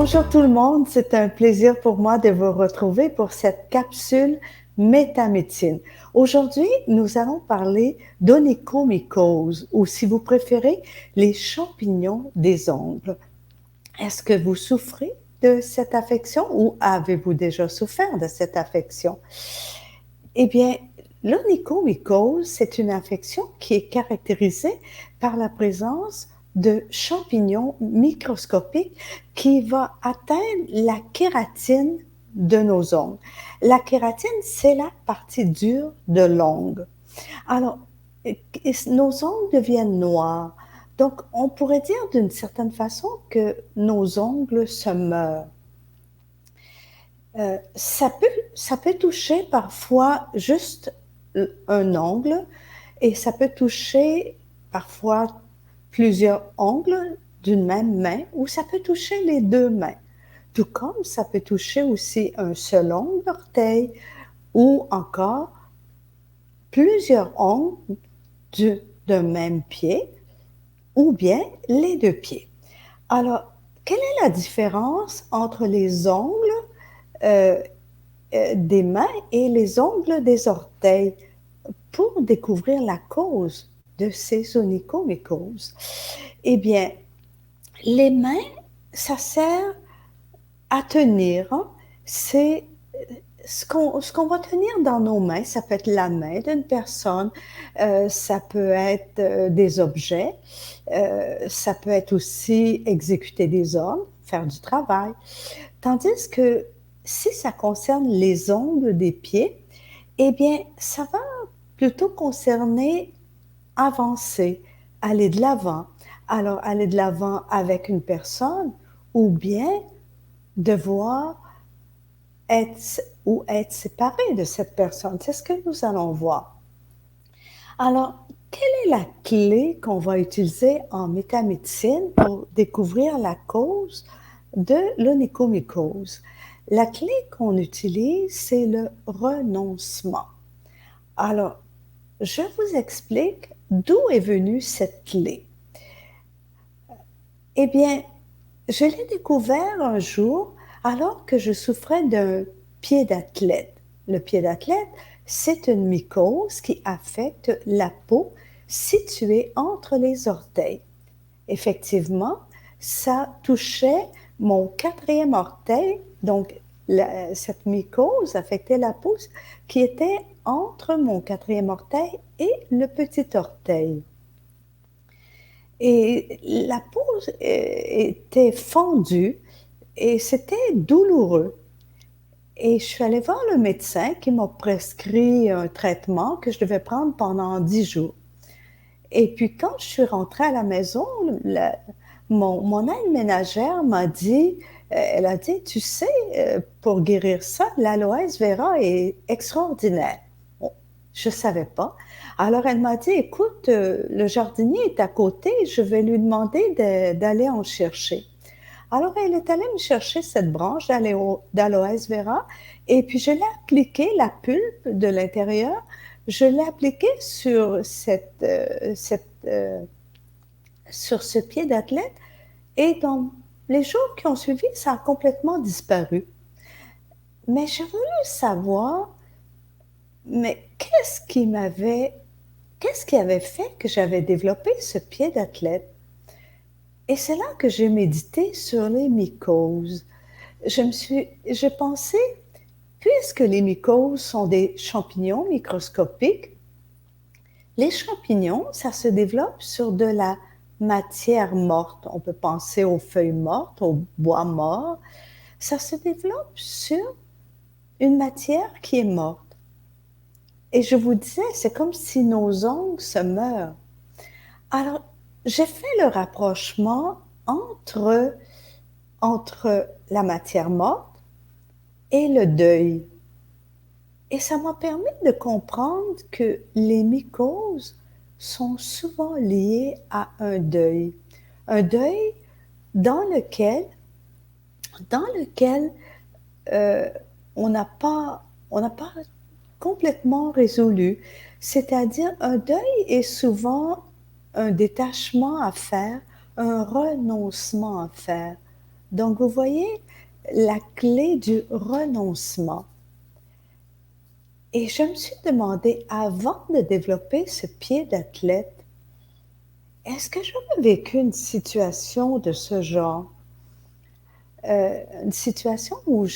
Bonjour tout le monde, c'est un plaisir pour moi de vous retrouver pour cette capsule métamédecine. Aujourd'hui, nous allons parler d'onychomycose ou si vous préférez, les champignons des ongles. Est-ce que vous souffrez de cette affection ou avez-vous déjà souffert de cette affection? Eh bien, l'onychomycose, c'est une infection qui est caractérisée par la présence de champignons microscopiques qui va atteindre la kératine de nos ongles. La kératine, c'est la partie dure de l'ongle. Alors, nos ongles deviennent noirs. Donc, on pourrait dire d'une certaine façon que nos ongles se meurent. Ça peut toucher parfois juste un ongle et ça peut toucher parfois plusieurs ongles d'une même main ou ça peut toucher les deux mains. Tout comme ça peut toucher aussi un seul ongle d'orteil ou encore plusieurs ongles d'un même pied ou bien les deux pieds. Alors, quelle est la différence entre les ongles euh, des mains et les ongles des orteils pour découvrir la cause de ces onychomycoses? Eh bien, les mains, ça sert à tenir. Hein. C'est ce qu'on va tenir dans nos mains. Ça peut être la main d'une personne, ça peut être des objets, ça peut être aussi exécuter des ordres, faire du travail. Tandis que si ça concerne les ongles des pieds, eh bien, ça va plutôt concerner avancer, aller de l'avant. Alors, aller de l'avant avec une personne ou bien devoir être séparé de cette personne. C'est ce que nous allons voir. Alors, quelle est la clé qu'on va utiliser en métamédecine pour découvrir la cause de l'onychomycose? La clé qu'on utilise, c'est le renoncement. Alors, je vous explique d'où est venue cette clé. Eh bien, je l'ai découvert un jour alors que je souffrais d'un pied d'athlète. Le pied d'athlète, c'est une mycose qui affecte la peau située entre les orteils. Effectivement, ça touchait mon quatrième orteil, donc cette mycose affectait la peau qui était entre mon quatrième orteil et le petit orteil. Et la peau était fendue et c'était douloureux. Et je suis allée voir le médecin qui m'a prescrit un traitement que je devais prendre pendant 10 jours. Et puis quand je suis rentrée à la maison, mon aide ménagère m'a dit, elle a dit, tu sais, pour guérir ça, l'aloès vera est extraordinaire. Bon, je ne savais pas. Alors elle m'a dit, écoute, le jardinier est à côté, je vais lui demander d'aller en chercher. Alors elle est allée me chercher cette branche d'aloès vera et puis je l'ai appliquée, la pulpe de l'intérieur, je l'ai appliquée sur ce pied d'athlète et dans les jours qui ont suivi, ça a complètement disparu. Mais j'ai voulu savoir, mais qu'est-ce qui avait fait que j'avais développé ce pied d'athlète? Et c'est là que j'ai médité sur les mycoses. J'ai pensé, puisque les mycoses sont des champignons microscopiques, les champignons, ça se développe sur de la matière morte. On peut penser aux feuilles mortes, au bois mort. Ça se développe sur une matière qui est morte. Et je vous disais, c'est comme si nos ongles se meurent. Alors, j'ai fait le rapprochement entre la matière morte et le deuil. Et ça m'a permis de comprendre que les mycoses sont souvent liées à un deuil. Un deuil dans lequel, dans lequel euh, on n'a pas complètement résolu. C'est-à-dire, un deuil est souvent un détachement à faire, un renoncement à faire. Donc, vous voyez la clé du renoncement. Et je me suis demandé, avant de développer ce pied d'athlète, est-ce que j'aurais vécu une situation de ce genre? Une situation où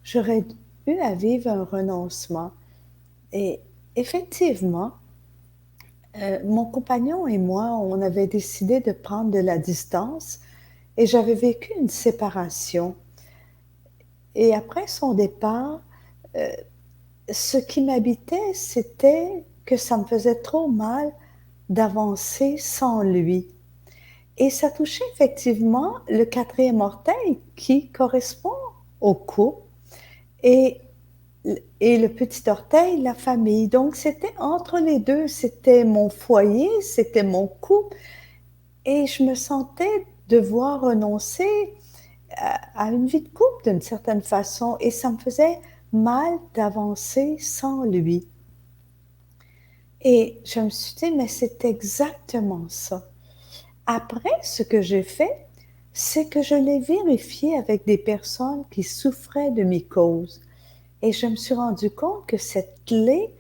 j'aurais eu à vivre un renoncement. Et effectivement, mon compagnon et moi, on avait décidé de prendre de la distance et j'avais vécu une séparation. Et après son départ, euh, ce qui m'habitait, c'était que ça me faisait trop mal d'avancer sans lui. Et ça touchait effectivement le quatrième orteil qui correspond au couple et, et le petit orteil, la famille. Donc c'était entre les deux, c'était mon foyer, c'était mon couple et je me sentais devoir renoncer à une vie de couple d'une certaine façon et ça me faisait mal d'avancer sans lui. Et je me suis dit, mais c'est exactement ça. Après, ce que j'ai fait, c'est que je l'ai vérifié avec des personnes qui souffraient de mycose. Et je me suis rendu compte que cette clé,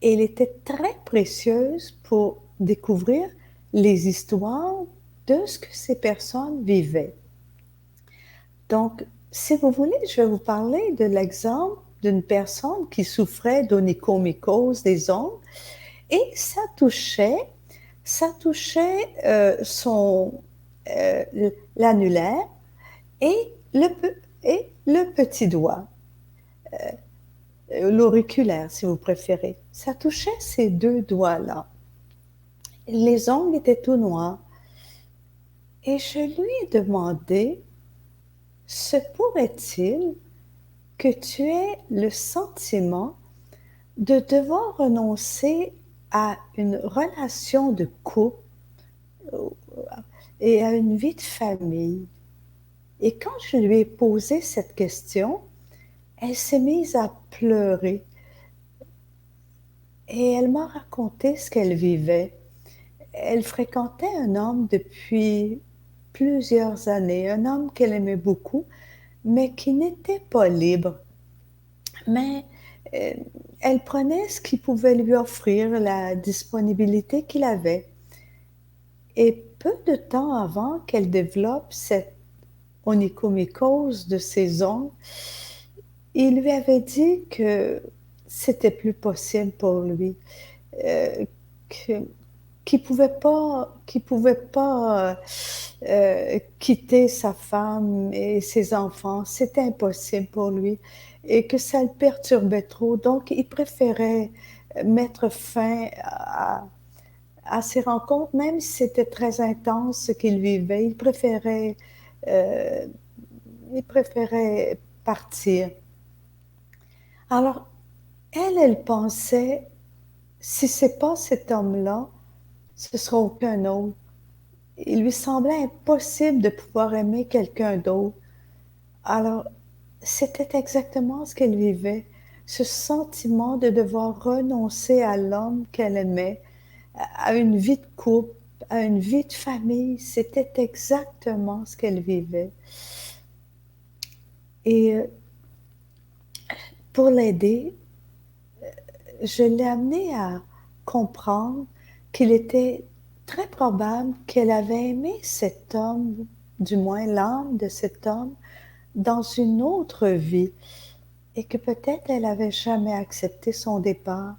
elle était très précieuse pour découvrir les histoires de ce que ces personnes vivaient. Donc, si vous voulez, je vais vous parler de l'exemple d'une personne qui souffrait d'onychomycose des ongles et ça touchait euh, l'annulaire et le petit doigt, l'auriculaire si vous préférez. Ça touchait ces deux doigts-là. Les ongles étaient tout noirs et je lui ai demandé, se pourrait-il que tu aies le sentiment de devoir renoncer à une relation de couple et à une vie de famille? Et quand je lui ai posé cette question, elle s'est mise à pleurer et elle m'a raconté ce qu'elle vivait. Elle fréquentait un homme depuis plusieurs années, un homme qu'elle aimait beaucoup, mais qui n'était pas libre. Mais euh, elle prenait ce qu'il pouvait lui offrir, la disponibilité qu'il avait. Et peu de temps avant qu'elle développe cette onychomycose de ses ongles, il lui avait dit que c'était plus possible pour lui, euh, que- qu'il pouvait pas quitter sa femme et ses enfants. C'était impossible pour lui et que ça le perturbait trop. Donc, il préférait mettre fin à ses rencontres, même si c'était très intense ce qu'il vivait. Euh, il préférait partir. Alors, elle pensait, si c'est pas cet homme-là, ce sera aucun autre. Il lui semblait impossible de pouvoir aimer quelqu'un d'autre. Alors, c'était exactement ce qu'elle vivait, ce sentiment de devoir renoncer à l'homme qu'elle aimait, à une vie de couple, à une vie de famille. C'était exactement ce qu'elle vivait. Et pour l'aider, je l'ai amenée à comprendre qu'il était très probable qu'elle avait aimé cet homme, du moins l'âme de cet homme, dans une autre vie et que peut-être elle n'avait jamais accepté son départ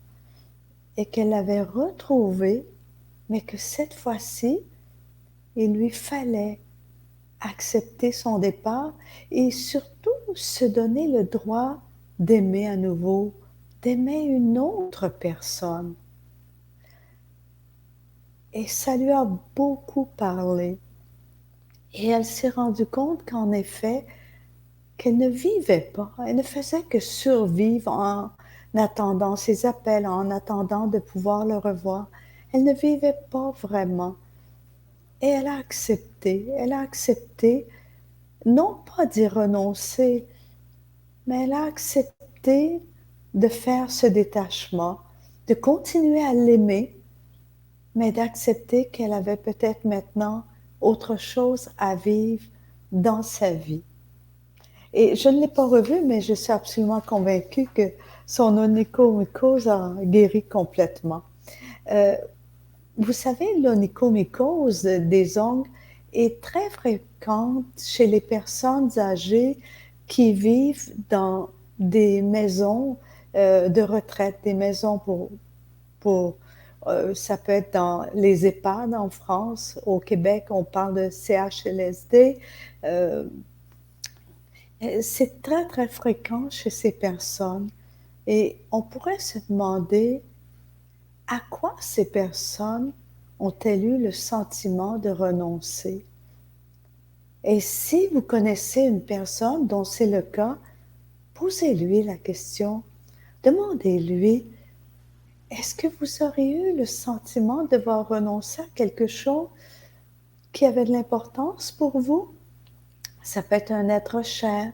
et qu'elle l'avait retrouvé, mais que cette fois-ci, il lui fallait accepter son départ et surtout se donner le droit d'aimer à nouveau, d'aimer une autre personne. Et ça lui a beaucoup parlé. Et elle s'est rendue compte qu'en effet, qu'elle ne vivait pas, elle ne faisait que survivre en attendant ses appels, en attendant de pouvoir le revoir. Elle ne vivait pas vraiment. Et elle a accepté, non pas d'y renoncer, mais elle a accepté de faire ce détachement, de continuer à l'aimer, mais d'accepter qu'elle avait peut-être maintenant autre chose à vivre dans sa vie. Et je ne l'ai pas revu, mais je suis absolument convaincue que son onychomycose a guéri complètement. Euh, Vous savez, l'onychomycose des ongles est très fréquente chez les personnes âgées qui vivent dans des maisons de retraite, des maisons ça peut être dans les EHPAD en France. Au Québec, on parle de CHLSD. Euh, c'est très, très fréquent chez ces personnes. Et on pourrait se demander à quoi ces personnes ont-elles eu le sentiment de renoncer? Et si vous connaissez une personne dont c'est le cas, posez-lui la question. Demandez-lui, est-ce que vous auriez eu le sentiment de devoir renoncer à quelque chose qui avait de l'importance pour vous? Ça peut être un être cher.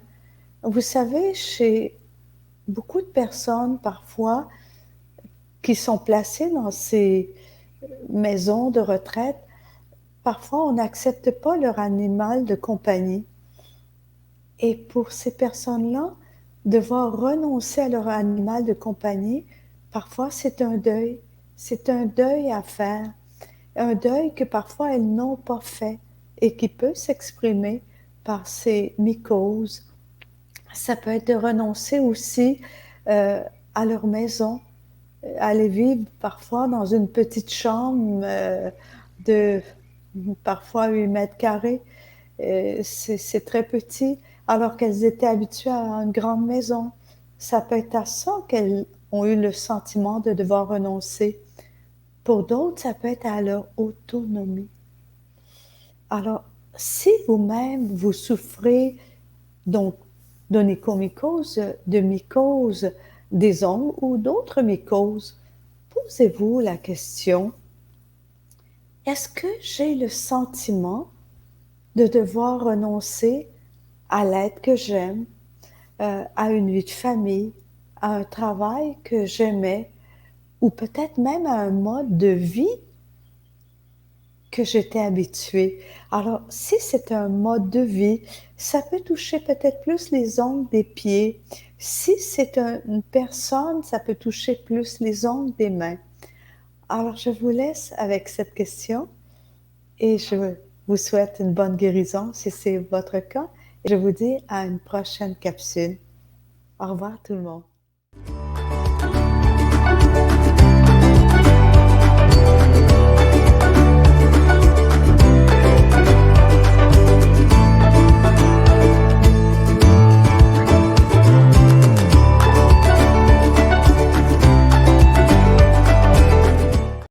Vous savez, chez beaucoup de personnes, parfois, qui sont placées dans ces maisons de retraite, parfois on n'accepte pas leur animal de compagnie. Et pour ces personnes-là, devoir renoncer à leur animal de compagnie, parfois c'est un deuil. C'est un deuil à faire. Un deuil que parfois elles n'ont pas fait et qui peut s'exprimer par ces mycoses. Ça peut être de renoncer aussi à leur maison, aller vivre parfois dans une petite chambre de parfois 8 mètres carrés. C'est très petit, alors qu'elles étaient habituées à une grande maison. Ça peut être à ça qu'elles ont eu le sentiment de devoir renoncer. Pour d'autres, ça peut être à leur autonomie. Alors, si vous-même, vous souffrez donc d'onychomycose, de mycose des ongles ou d'autres mycoses, posez-vous la question, est-ce que j'ai le sentiment de devoir renoncer à l'être que j'aime, à une vie de famille, à un travail que j'aimais, ou peut-être même à un mode de vie que j'étais habituée. Alors, si c'est un mode de vie, ça peut toucher peut-être plus les ongles des pieds. Si c'est une personne, ça peut toucher plus les ongles des mains. Alors, je vous laisse avec cette question et je vous souhaite une bonne guérison si c'est votre cas. Et je vous dis à une prochaine capsule. Au revoir tout le monde.